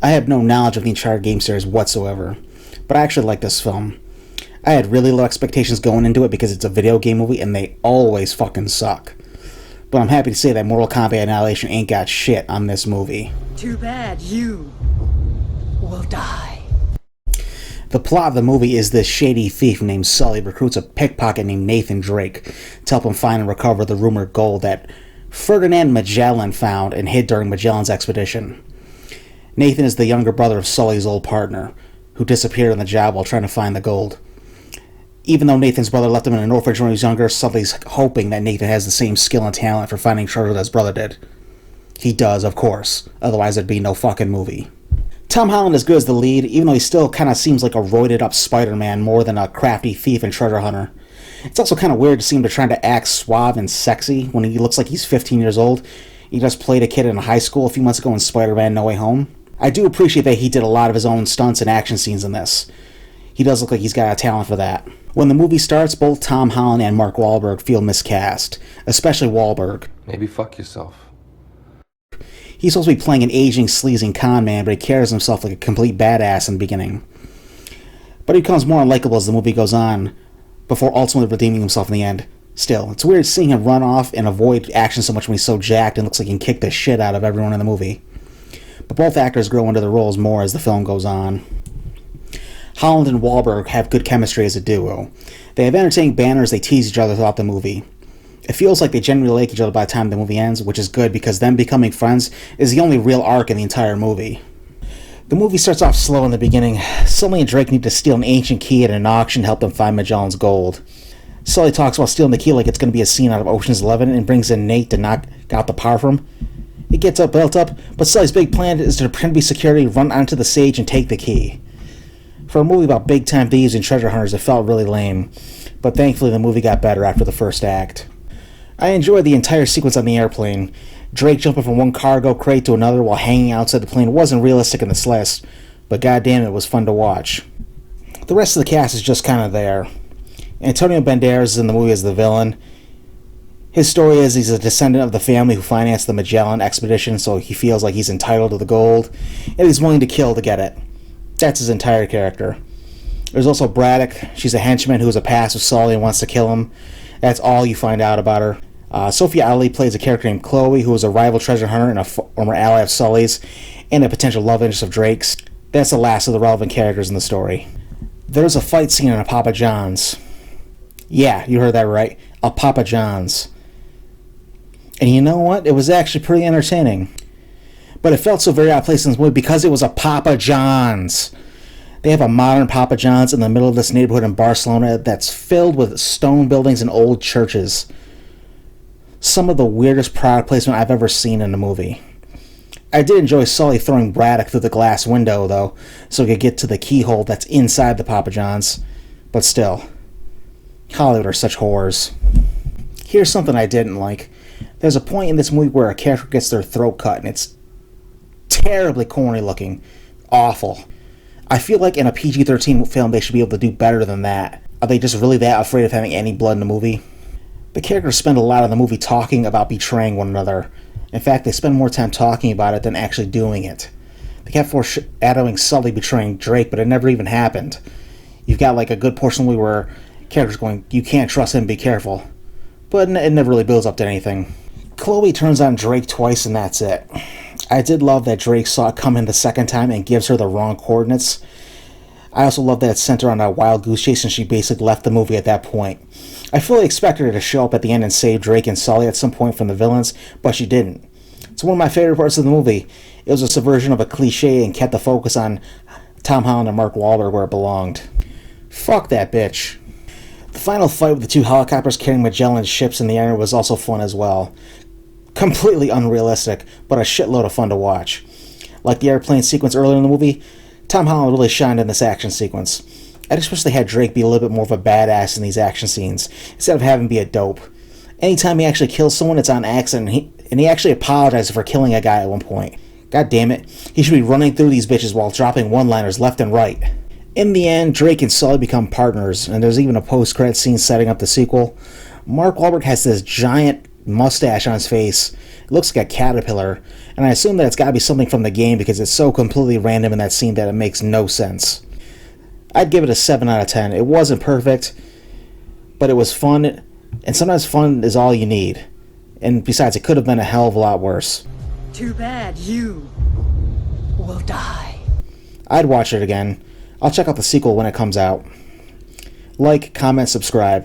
I have no knowledge of the Uncharted game series whatsoever, but I actually like this film. I had really low expectations going into it because it's a video game movie and they always fucking suck. But I'm happy to say that Mortal Kombat Annihilation ain't got shit on this movie. Too bad you will die. The plot of the movie is this shady thief named Sully recruits a pickpocket named Nathan Drake to help him find and recover the rumored gold that Ferdinand Magellan found and hid during Magellan's expedition. Nathan is the younger brother of Sully's old partner, who disappeared on the job while trying to find the gold. Even though Nathan's brother left him in an orphanage when he was younger, Sully's hoping that Nathan has the same skill and talent for finding treasure that his brother did. He does, of course, otherwise there'd be no fucking movie. Tom Holland is good as the lead, even though he still kind of seems like a roided-up Spider-Man more than a crafty thief and treasure hunter. It's also kind of weird to see him trying to act suave and sexy when he looks like he's 15 years old. He just played a kid in high school a few months ago in Spider-Man No Way Home. I do appreciate that he did a lot of his own stunts and action scenes in this. He does look like he's got a talent for that. When the movie starts, both Tom Holland and Mark Wahlberg feel miscast, especially Wahlberg. Maybe fuck yourself. He's supposed to be playing an aging, sleazing con man, but he carries himself like a complete badass in the beginning. But he becomes more unlikable as the movie goes on, before ultimately redeeming himself in the end. Still, it's weird seeing him run off and avoid action so much when he's so jacked and looks like he can kick the shit out of everyone in the movie. But both actors grow into their roles more as the film goes on. Holland and Wahlberg have good chemistry as a duo. They have entertaining banners, they tease each other throughout the movie. It feels like they genuinely like each other by the time the movie ends, which is good because them becoming friends is the only real arc in the entire movie. The movie starts off slow in the beginning. Sully and Drake need to steal an ancient key at an auction to help them find Magellan's gold. Sully talks about stealing the key like it's going to be a scene out of Ocean's 11 and brings in Nate to knock out the power from him. It gets up, built up, but Sully's big plan is to pretend to be security, run onto the stage, and take the key. For a movie about big-time thieves and treasure hunters, it felt really lame, but thankfully the movie got better after the first act. I enjoyed the entire sequence on the airplane. Drake jumping from one cargo crate to another while hanging outside the plane wasn't realistic in the slightest, but goddamn it was fun to watch. The rest of the cast is just kind of there. Antonio Banderas is in the movie as the villain. His story is he's a descendant of the family who financed the Magellan expedition, so he feels like he's entitled to the gold, and he's willing to kill to get it. That's his entire character. There's also Braddock. She's a henchman who has a past with Sully and wants to kill him. That's all you find out about her. Sophia Ali plays a character named Chloe, who is a rival treasure hunter and a former ally of Sully's, and a potential love interest of Drake's. That's the last of the relevant characters in the story. There's a fight scene in a Papa John's. Yeah, you heard that right. A Papa John's. And you know what? It was actually pretty entertaining. But it felt so very out of place in this movie because it was a Papa John's. They have a modern Papa John's in the middle of this neighborhood in Barcelona that's filled with stone buildings and old churches. Some of the weirdest product placement I've ever seen in a movie. I did enjoy Sully throwing Braddock through the glass window, though, so he could get to the keyhole that's inside the Papa John's. But still, Hollywood are such whores. Here's something I didn't like. There's a point in this movie where a character gets their throat cut, and it's terribly corny looking. Awful. I feel like in a PG-13 film they should be able to do better than that. Are they just really that afraid of having any blood in the movie? The characters spend a lot of the movie talking about betraying one another. In fact, they spend more time talking about it than actually doing it. They kept foreshadowing Sully betraying Drake, but it never even happened. You've got like a good portion of the movie where characters going, you can't trust him, be careful. But it never really builds up to anything. Chloe turns on Drake twice and that's it. I did love that Drake saw it come in the second time and gives her the wrong coordinates. I also love that it's centered on a wild goose chase and she basically left the movie at that point. I fully expected her to show up at the end and save Drake and Sully at some point from the villains, but she didn't. It's one of my favorite parts of the movie. It was a subversion of a cliche and kept the focus on Tom Holland and Mark Wahlberg where it belonged. Fuck that bitch. The final fight with the two helicopters carrying Magellan's ships in the air was also fun as well. Completely unrealistic, but a shitload of fun to watch. Like the airplane sequence earlier in the movie, Tom Holland really shined in this action sequence. I just wish they had Drake be a little bit more of a badass in these action scenes, instead of having him be a dope. Anytime he actually kills someone, it's on accident, and he actually apologizes for killing a guy at one point. God damn it, he should be running through these bitches while dropping one-liners left and right. In the end, Drake and Sully become partners, and there's even a post-credit scene setting up the sequel. Mark Wahlberg has this giant mustache on his face, It looks like a caterpillar, and I assume that it's got to be something from the game because it's so completely random in that scene that it makes no sense. I'd give it a 7 out of 10. It wasn't perfect, but it was fun, and sometimes fun is all you need. And besides, it could have been a hell of a lot worse. Too bad you will die. I'd watch it again. I'll check out the sequel when it comes out. Like, comment, subscribe.